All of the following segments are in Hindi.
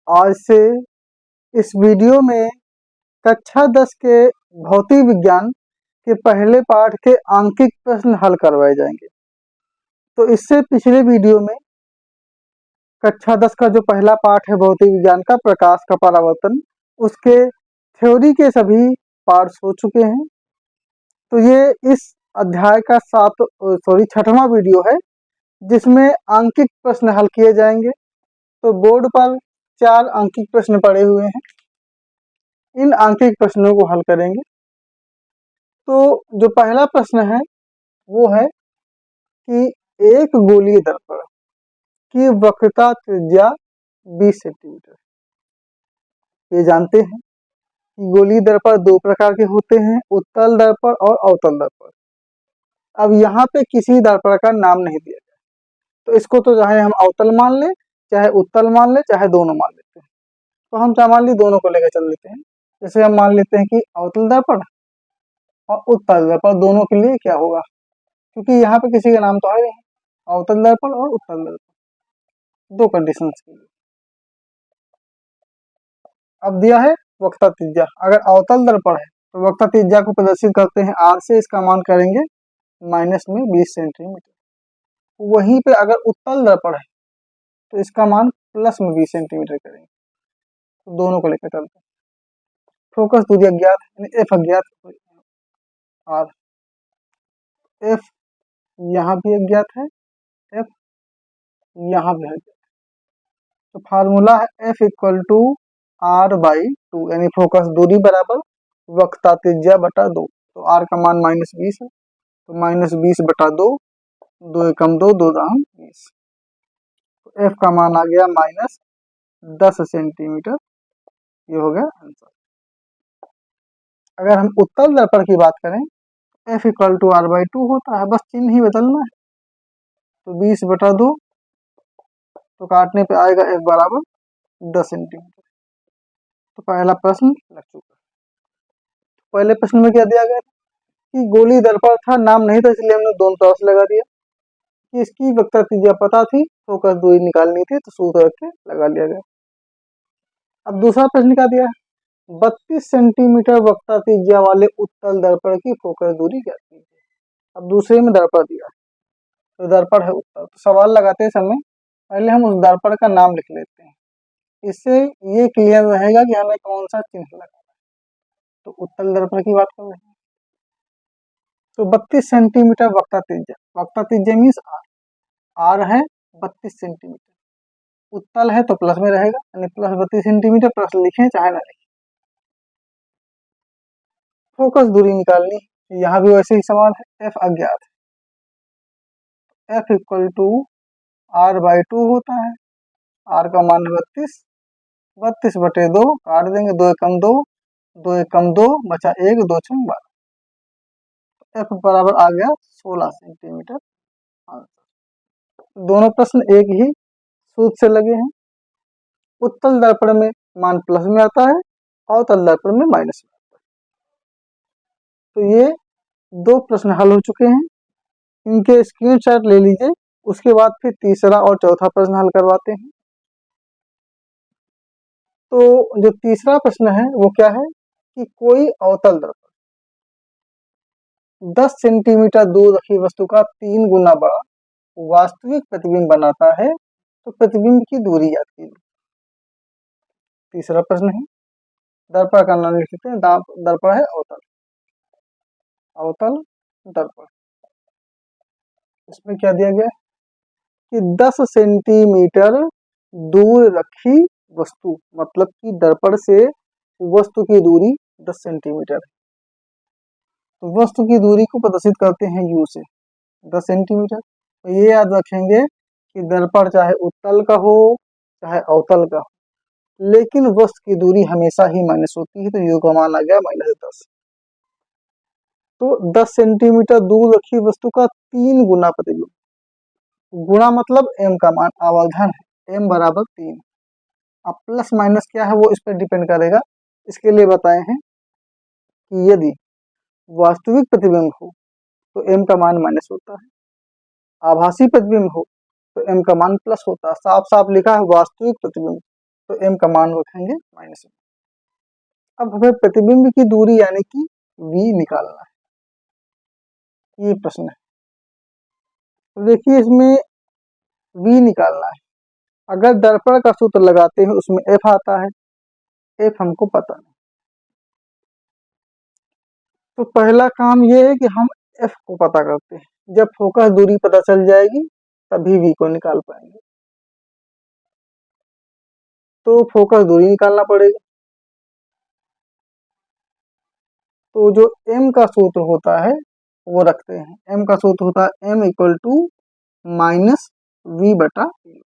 आज से इस वीडियो में कक्षा 10 के भौतिक विज्ञान के पहले पाठ के आंकिक प्रश्न हल करवाए जाएंगे। तो इससे पिछले वीडियो में कक्षा 10 का जो पहला पाठ है भौतिक विज्ञान का प्रकाश का परावर्तन, उसके थ्योरी के सभी पार्ट्स हो चुके हैं। तो ये इस अध्याय का छठवां वीडियो है जिसमें आंकिक प्रश्न हल किए जाएंगे। तो बोर्ड पर 4 आंकिक प्रश्न पड़े हुए हैं, इन आंकिक प्रश्नों को हल करेंगे। तो जो पहला प्रश्न है वो है कि एक गोलीय दर्पण की वक्रता त्रिज्या 20 सेंटीमीटर। ये जानते हैं कि गोलीय दर्पण 2 प्रकार के होते हैं, उत्तल दर्पण और अवतल दर्पण। अब यहाँ पे किसी दर्पण का नाम नहीं दिया गया, तो इसको तो चाहे हम अवतल मान लें, चाहे उत्तल मान लें, चाहे दोनों मान लेते हैं। तो हम चाहे मान ली दोनों को लेकर चल लेते हैं। जैसे हम मान लेते हैं कि अवतल दर्पण और उत्तल दर्पण दोनों के लिए क्या होगा, क्योंकि यहाँ पे किसी का नाम तो है नहीं, अवतल दर्पण और उत्तल दर्पण, 2 कंडीशंस के लिए। अब दिया है वक्रता त्रिज्या। अगर अवतल दर्पण है तो वक्रता त्रिज्या को प्रदर्शित करते हैं r से, इसका मान करेंगे -20 सेंटीमीटर। वहीं पे अगर उत्तल दर्पण है तो इसका मान +20 सेंटीमीटर करेंगे। तो दोनों को लेकर चलते हैं। फोकस दूरी अज्ञात है, एफ अज्ञात, आर एफ यहाँ भी अज्ञात है, एफ यहाँ भी अज्ञात है। तो फार्मूला है F = R/2, यानी फोकस दूरी बराबर वक्रता त्रिज्या बटा 2। तो R का मान -20 है, तो -20/2, 2 एकम 2, 2 दाम 20। तो F का मान आ गया -10 सेंटीमीटर। ये हो गया आंसर। अगर हम उत्तल दर्पण की बात करें, F = R/2 होता है, बस चिन्ह ही बदलना है। तो 20/2, तो काटने पे आएगा F बराबर 10 सेंटीमीटर। तो पहला प्रश्न लग चुका। पहले प्रश्न में क्या दिया गया था कि गोलीय दर्पण था, नाम नहीं था, इसलिए हमने दोनों तरफ से लगा दिया। कि इसकी वक्रता त्रिज्या पता थी, फोकस दूरी निकालनी थी, तो सूत्र रख के लगा लिया गया। अब दूसरा प्रश्न क्या दिया है, 32 सेंटीमीटर वक्रता त्रिज्या वाले उत्तल दर्पण की फोकस दूरी क्या थी। अब दूसरे में दर्पण दिया, तो दर्पण है उत्तल। तो सवाल लगाते समय पहले हम उस दर्पण का नाम लिख लेते हैं, इससे ये क्लियर रहेगा कि हमें कौन सा चिन्ह लगाना है। तो उत्तल दर्पण की बात कर रहे हैं। तो 32 सेंटीमीटर वक्रता त्रिज्या मीन्स आर है 32 सेंटीमीटर। उत्तल है तो प्लस में रहेगा, यानी +32 सेंटीमीटर, प्लस लिखें चाहे ना लिखें। फोकस दूरी निकालनी, यहाँ भी वैसे ही सवाल है। F अज्ञात है, F = R/2 होता है। R का मान 32, 32/2 काट देंगे, 2 एकम 2, 2 एकम 2 बचा 1, 2 × 12। F बराबर आ गया 16 सेंटीमीटर आंसर। दोनों प्रश्न एक ही सूत्र से लगे हैं। उत्तल दर्पण में मान प्लस में आता है, अवतल दर्पण में माइनस में आता है। तो ये 2 प्रश्न हल हो चुके हैं, इनके स्क्रीनशॉट ले लीजिए। उसके बाद फिर तीसरा और चौथा प्रश्न हल करवाते हैं। तो जो तीसरा प्रश्न है वो क्या है कि कोई अवतल दर्पण 10 सेंटीमीटर दूर रखी वस्तु का 3 गुना बड़ा वास्तविक प्रतिबिंब बनाता है, तो प्रतिबिंब की दूरी याद कीजिए। तीसरा प्रश्न है, दर्पण का नाम लिख लेते हैं। दर्पण है अवतल दर्पण। इसमें क्या दिया गया कि 10 सेंटीमीटर दूर रखी वस्तु, मतलब कि दर्पण से वस्तु की दूरी 10 सेंटीमीटर है। तो वस्तु की दूरी को प्रदर्शित करते हैं U से, 10 सेंटीमीटर। तो ये याद रखेंगे कि दर्पण चाहे उत्तल का हो चाहे अवतल का हो, लेकिन वस्तु की दूरी हमेशा ही माइनस होती है। तो U का मान आ गया -10। तो 10 सेंटीमीटर दूर रखी वस्तु का 3 गुना प्रतिबिंब, गुणा मतलब m का मान, आवर्धन है, m बराबर 3। अब प्लस माइनस क्या है वो इस पर डिपेंड करेगा। इसके लिए बताए हैं कि यदि वास्तविक प्रतिबिंब हो तो m का मान माइनस होता है, आभासी प्रतिबिंब हो तो m का मान प्लस होता है। साफ साफ लिखा है वास्तविक प्रतिबिंब, तो m का मान रखेंगे -1। अब हमें प्रतिबिंब की दूरी यानी कि v निकालना है, ये प्रश्न है। तो देखिए इसमें v निकालना है, अगर दर्पण का सूत्र लगाते हैं उसमें f आता है, f हमको पता नहीं। तो पहला काम ये है कि हम f को पता करते हैं, जब फोकस दूरी पता चल जाएगी तभी v को निकाल पाएंगे। तो फोकस दूरी निकालना पड़ेगा। तो जो m का सूत्र होता है वो रखते हैं, m का सूत्र होता है m equal to minus v बटा u।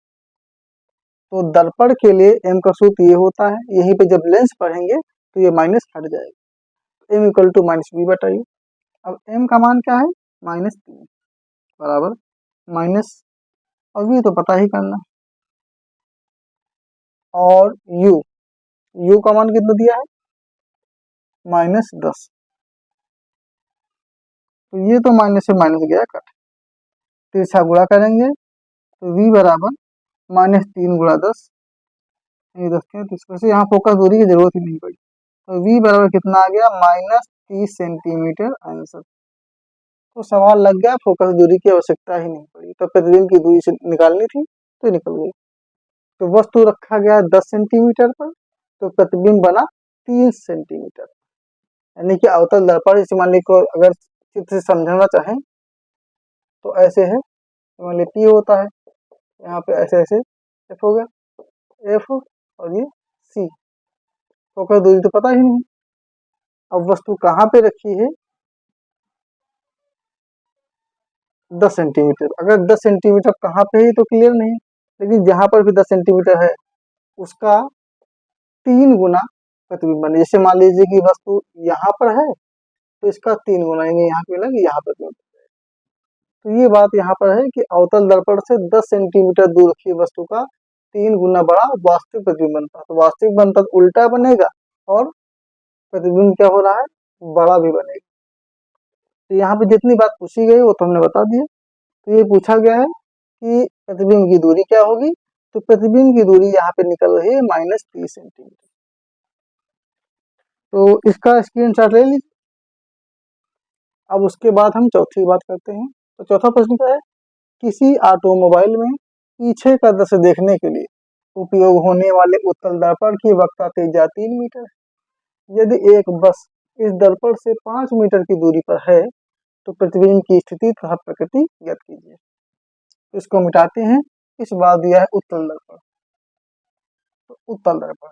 तो दर्पण के लिए m का सूत्र ये होता है, यहीं पे जब लेंस पढ़ेंगे तो ये माइनस हट जाएगा, m equal to minus v बटा u। अब m का मान क्या है -3 बराबर माइनस, और v तो पता ही करना, और u का मान कितना दिया है -10। तो ये तो माइनस से माइनस गया कट, तिरछा गुणा करेंगे तो v बराबर -3 गुणा 10, ये 10 के 30, वैसे यहाँ फोकस दूरी की जरूरत ही नहीं पड़ी। तो v बराबर कितना आ गया -30 सेंटीमीटर आंसर। तो सवाल लग गया, फोकस दूरी की आवश्यकता ही नहीं पड़ी, तो प्रतिबिंब की दूरी से निकालनी थी तो निकल गई। तो वस्तु रखा गया 10 सेंटीमीटर पर, तो प्रतिबिंब बना 30 सेंटीमीटर, यानी कि अवतल दर्पण इस मान को अगर चित्र से समझना चाहें तो ऐसे है, मान ली P होता है, यहाँ पे ऐसे ऐसे F हो गया, F और ये C, फोकस दूरी तो पता ही नहीं। अब वस्तु कहाँ पे रखी है 10 सेंटीमीटर, अगर 10 सेंटीमीटर कहाँ पे है तो क्लियर नहीं, लेकिन जहाँ पर भी 10 सेंटीमीटर है उसका 3 गुना प्रतिबिंब बने। जैसे मान लीजिए कि वस्तु यहाँ पर है तो इसका 3 गुना, यानी यहाँ पे लगे यहाँ पर। तो ये बात यहाँ पर है कि अवतल दर्पण से 10 सेंटीमीटर दूर रखी वस्तु का 3 गुना बड़ा वास्तविक प्रतिबिंब बनता है। तो वास्तविक बनता तो उल्टा बनेगा और प्रतिबिंब क्या हो रहा है बड़ा भी बनेगा। तो यहाँ पे जितनी बात पूछी गई वो तो हमने बता दिया। तो ये पूछा गया है कि प्रतिबिंब की दूरी क्या होगी, तो प्रतिबिंब की दूरी यहाँ पे निकल रही है -30 सेंटीमीटर। तो इसका स्क्रीनशॉट ले लीजिए। अब उसके बाद हम चौथी बात करते हैं। तो चौथा प्रश्न क्या है, किसी ऑटोमोबाइल में पीछे का दृश्य देखने के लिए उपयोग होने वाले उत्तल दर्पण की वक्रता त्रिज्या 3 मीटर है। यदि एक बस इस दर्पण से 5 मीटर की दूरी पर है तो प्रतिबिंब की स्थिति तथा प्रकृति ज्ञात कीजिए। इसको मिटाते हैं, इस बार दिया है उत्तल दर्पण। तो उत्तल दर्पण,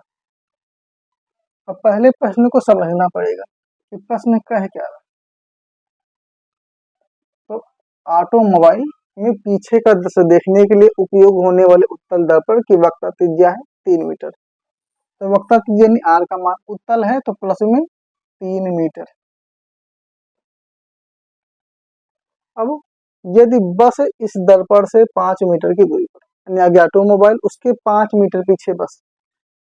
अब पहले प्रश्न को समझना पड़ेगा कि प्रश्न कह क्या रहा है। तो ऑटोमोबाइल में पीछे का दृश्य देखने के लिए उपयोग होने वाले उत्तल दर्पण की वक्रता त्रिज्या है 3 मीटर। तो वक्रता त्रिज्या यानी आर का मान, उत्तल है तो प्लस में 3 मीटर। अब यदि बस इस दर्पण से 5 मीटर की दूरी पर, यानी आगे ऑटोमोबाइल उसके 5 मीटर पीछे बस,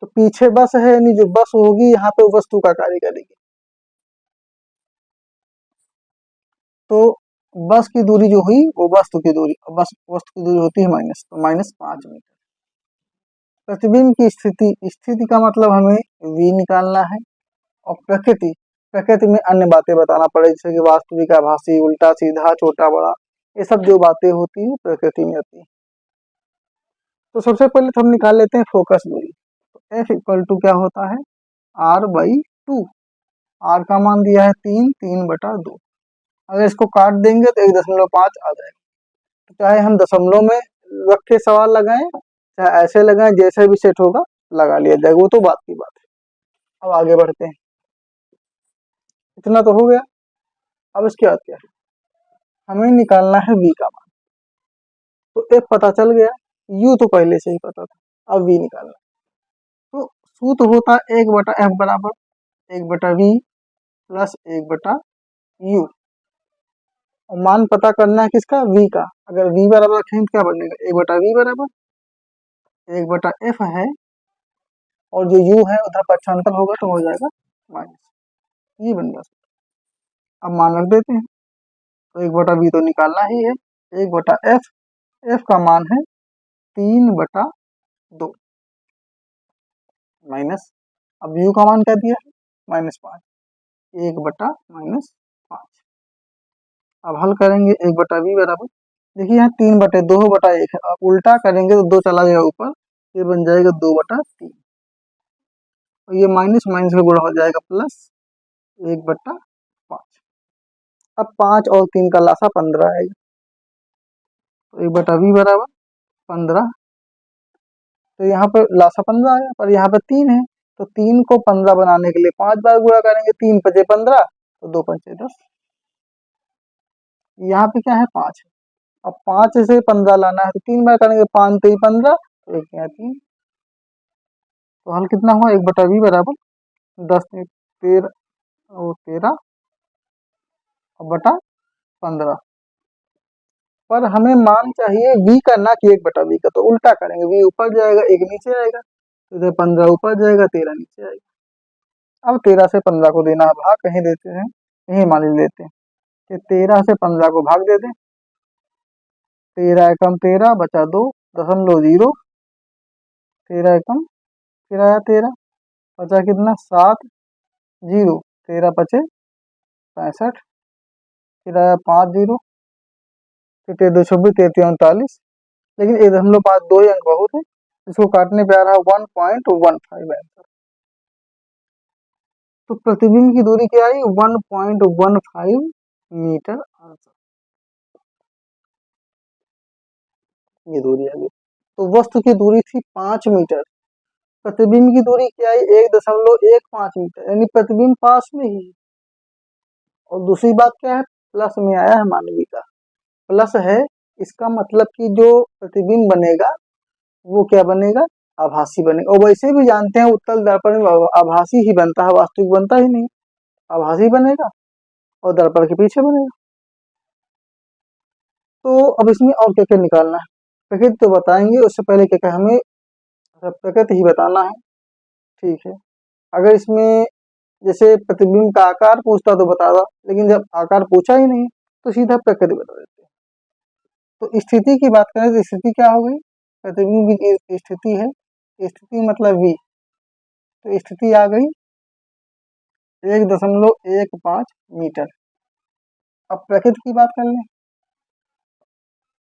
तो पीछे बस है यानी जो बस होगी यहाँ पे वस्तु का कार्य करेगी। तो बस की दूरी जो हुई वो वस्तु की दूरी, बस वस्तु की दूरी होती है माइनस, तो -5 मीटर। प्रतिबिंब की स्थिति, स्थिति का मतलब हमें v निकालना है, और प्रकृति, प्रकृति में अन्य बातें बताना पड़े जैसे कि वास्तविक, आभासी, उल्टा सीधा, छोटा बड़ा, ये सब जो बातें होती है प्रकृति में आती है। तो सबसे पहले तो हम निकाल लेते हैं फोकस दूरी। तो F इक्वल टू क्या होता है r/2, r का मान दिया है 3/2। अगर इसको काट देंगे तो 1.5 आ जाएगा। तो चाहे हम दशमलव में रख के सवाल लगाएं चाहे ऐसे लगाएं, जैसे भी सेट होगा लगा लिया जाएगा, वो तो बात की बात है। अब आगे बढ़ते हैं, इतना तो हो गया। अब इसके बाद क्या है, हमें निकालना है v का मान। तो f पता चल गया, u तो पहले से ही पता था, अब v निकालना। तो सूत्र होता है 1/f बराबर 1/v प्लस 1/u, और मान पता करना है किसका v का। अगर v बराबर रखें तो क्या बनेगा 1/v बराबर 1/f है, और जो u है उधर पक्षांतर होगा तो हो जाएगा माइनस, ये बन गया। अब मान रख देते हैं, तो 1/v तो निकालना ही है, 1/f, f का मान है 3/2। माइनस, अब u का मान क्या दिया है -5, 1/-5। अब हल करेंगे 1/v बराबर, देखिए यहाँ 3/2/1 है, अब उल्टा करेंगे तो 2 चला जाएगा ऊपर, ये बन जाएगा 2/3, और ये माइनस माइनस में गुणा हो जाएगा प्लस 1/5। अब 5 और 3 का लासा 15 आएगा, तो 1/v बराबर 15। तो यहाँ पर लासा 15 आया, पर यहाँ पर 3 है, तो 3 को 15 बनाने के लिए 5 बार गुणा करेंगे, 3 पचे 15, तो 2 पंचे 10। यहाँ पे क्या है 5 है, अब 5 से 15 लाना है तो 3 बार करेंगे, 5 3 15, तो 1 यहाँ 3। तो हल कितना हुआ 1/v बराबर 10 13 और 13 बटा 15। पर हमें मान चाहिए v का, ना कि 1/v का, तो उल्टा करेंगे, v ऊपर जाएगा 1 नीचे आएगा, तो इधर 15 ऊपर जाएगा 13 नीचे आएगा। अब 13 से 15 को देना है भाग, कहीं देते हैं, यही मान लेते हैं कि 13 से 15 को भाग दे दें, 13 एकम 13 बचा 2 0.0, 13 एकम फिर आया 13 बचा कितना 7 0, 13 पचे 65, फिर आया 5 0, फिर 13 2 26, 13 39, लेकिन 1.5 2 ही अंक बहुत है, इसको काटने पे आ रहा है 1.15 आंसर। तो प्रतिबिंब की दूरी क्या आई 1.15 मीटर आंसर, ये दूरी आ गई। तो वस्तु की दूरी थी 5 मीटर, प्रतिबिंब की दूरी क्या आई 1.15 मीटर, यानी प्रतिबिंब पास में ही। और दूसरी बात क्या है, प्लस में आया है मानवी का, प्लस है, इसका मतलब कि जो प्रतिबिंब बनेगा वो क्या बनेगा, आभासी बनेगा। और वैसे भी जानते हैं उत्तल दर्पण में आभासी ही बनता है, वास्तविक बनता ही नहीं, आभासी बनेगा और दर्पण के पीछे बनेगा। तो अब इसमें और क्या क्या निकालना है, प्रकृति तो बताएंगे, उससे पहले क्या क्या हमें प्रकृति ही बताना है, ठीक है। अगर इसमें जैसे प्रतिबिंब का आकार पूछता तो बता रहा, लेकिन जब आकार पूछा ही नहीं तो सीधा प्रकृति बता देते हैं। तो स्थिति की बात करें तो स्थिति क्या हो गई, प्रतिबिंब की स्थिति है, स्थिति मतलब v, तो स्थिति आ गई 1.15 मीटर। अब प्रकृति की बात कर लें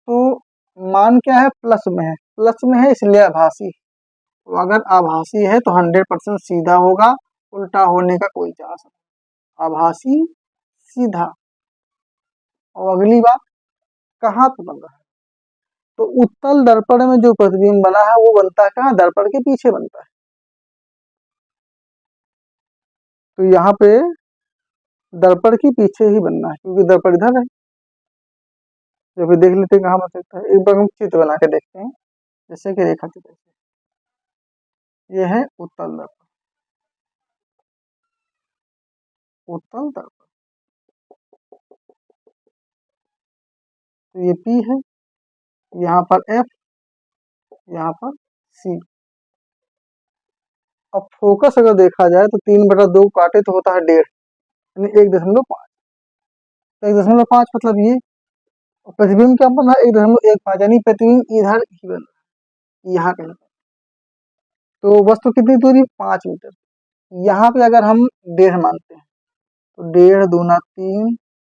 तो मान क्या है, प्लस में है, प्लस में है इसलिए आभासी, तो अगर आभासी है तो 100% सीधा होगा, उल्टा होने का कोई चांस नहीं, आभासी सीधा। और अगली बात कहाँ पे बन रहा है, तो उत्तल दर्पण में जो प्रतिबिंब बना है वो बनता है कहाँ, दर्पण के पीछे बनता है। तो यहाँ पे दर्पण के पीछे ही बनना है, क्योंकि दर्पण इधर है। तो फिर देख लेते हैं कहाँ बन सकता है, एक बार हम चित्र बना के देखते हैं, जैसे कि रेखा चित्र, ये है उत्तल दर्पण, उत्तल दर्पण, तो ये P है, यहाँ पर F, यहाँ पर C। अब फोकस अगर देखा जाए तो 3/2 काटे तो होता है 1.5, यानी 1.5, 1.5 मतलब ये, प्रतिबिंब क्या बना 1.15, यानी प्रतिबिंब इधर ही बन रहा है, यहाँ कहीं। तो वस्तु कितनी दूरी 5 मीटर, यहाँ पे अगर हम 1.5 मानते हैं तो 1.5 दूना 3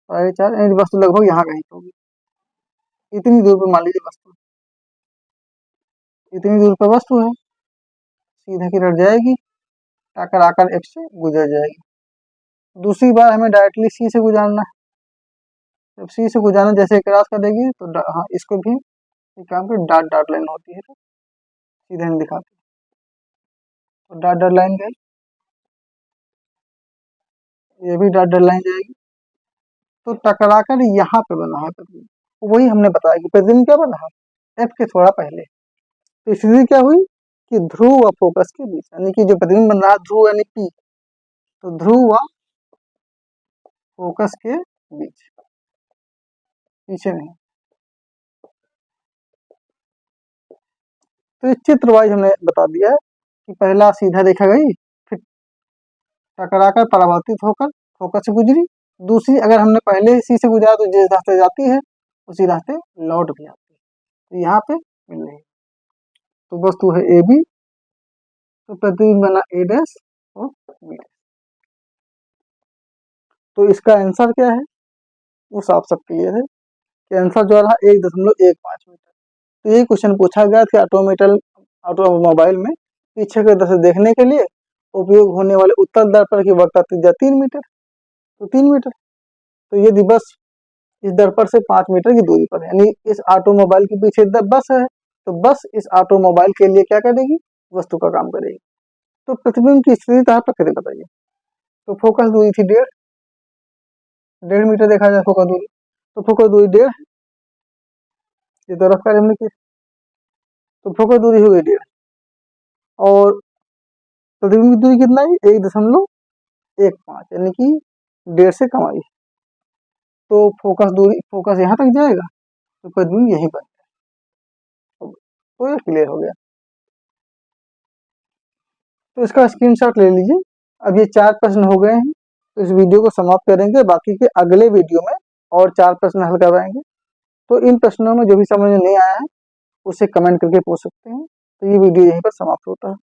4.5, यानी वस्तु लगभग यहाँ कहीं होगी, इतनी दूर पर मान लीजिए वस्तु, इतनी दूर पर वस्तु है, सीधा की रट जाएगी, टकराकर F से गुजर जाएगी। दूसरी बार हमें डायरेक्टली C से गुजारना है, जब C से गुजारना जैसे क्रॉस करेगी तो हाँ इसको भी काम पे डॉट डॉट लाइन होती है, तो सीधे हम दिखाते हैं, तो डॉट डॉट लाइन गई, ये भी डॉट डॉट लाइन जाएगी, तो टकराकर यहाँ पे बना है प्रतिबिंब, वही हमने बताया कि प्रतिबिंब क्या बना है F के थोड़ा पहले। तो स्थिति क्या हुई कि ध्रुव व फोकस के बीच, यानी कि जो प्रतिबिंब बन रहा है ध्रुव यानी P, तो ध्रुव व फोकस के बीच, पीछे नहीं। तो इस चित्र वाइज हमने बता दिया है कि पहला सीधा देखा गई, फिर टकराकर परावर्तित होकर फोकस से गुजरी, दूसरी अगर हमने पहले इसी से गुजरा तो जिस रास्ते जाती है उसी रास्ते लौट भी आती है, तो यहाँ पे मिल रही है। तो वस्तु है AB, तो प्रतिबिंब बना ए डैश और बी डैश। तो इसका आंसर क्या है, वो साफ सब क्लियर है कि आंसर जो रहा 1.15 मीटर। तो ये क्वेश्चन पूछा गया था ऑटोमोबाइल में पीछे के दृश्य देखने के लिए उपयोग होने वाले उत्तल दर्पण की वक्रता त्रिज्या 3 मीटर, तो 3 मीटर। तो ये बस इस दर्पण से 5 मीटर की दूरी पर है, यानी इस ऑटोमोबाइल के पीछे बस है, तो बस इस ऑटोमोबाइल के लिए क्या करेगी, वस्तु का काम करेगी। तो प्रतिबिंब की स्थिति कहाँ पर करें बताइए। तो फोकस दूरी थी 1.5 मीटर देखा जाए फोकस दूरी, तो फोकस दूरी 1.5, ये तो रफ कार्य हमने किया, तो फोकस दूरी हो गई 1.5 और प्रतिबिंब की दूरी कितना है 1.15, यानी कि 1.5 से कम आई। तो फोकस यहाँ तक जाएगा तो प्रतिबिंब यहीं पर, तो ये क्लियर हो गया। तो इसका स्क्रीनशॉट ले लीजिए। अब ये 4 प्रश्न हो गए हैं, तो इस वीडियो को समाप्त करेंगे, बाकी के अगले वीडियो में और 4 प्रश्न हल करवाएंगे। तो इन प्रश्नों में जो भी समझ में नहीं आया है उसे कमेंट करके पूछ सकते हैं। तो ये वीडियो यहीं पर समाप्त होता है।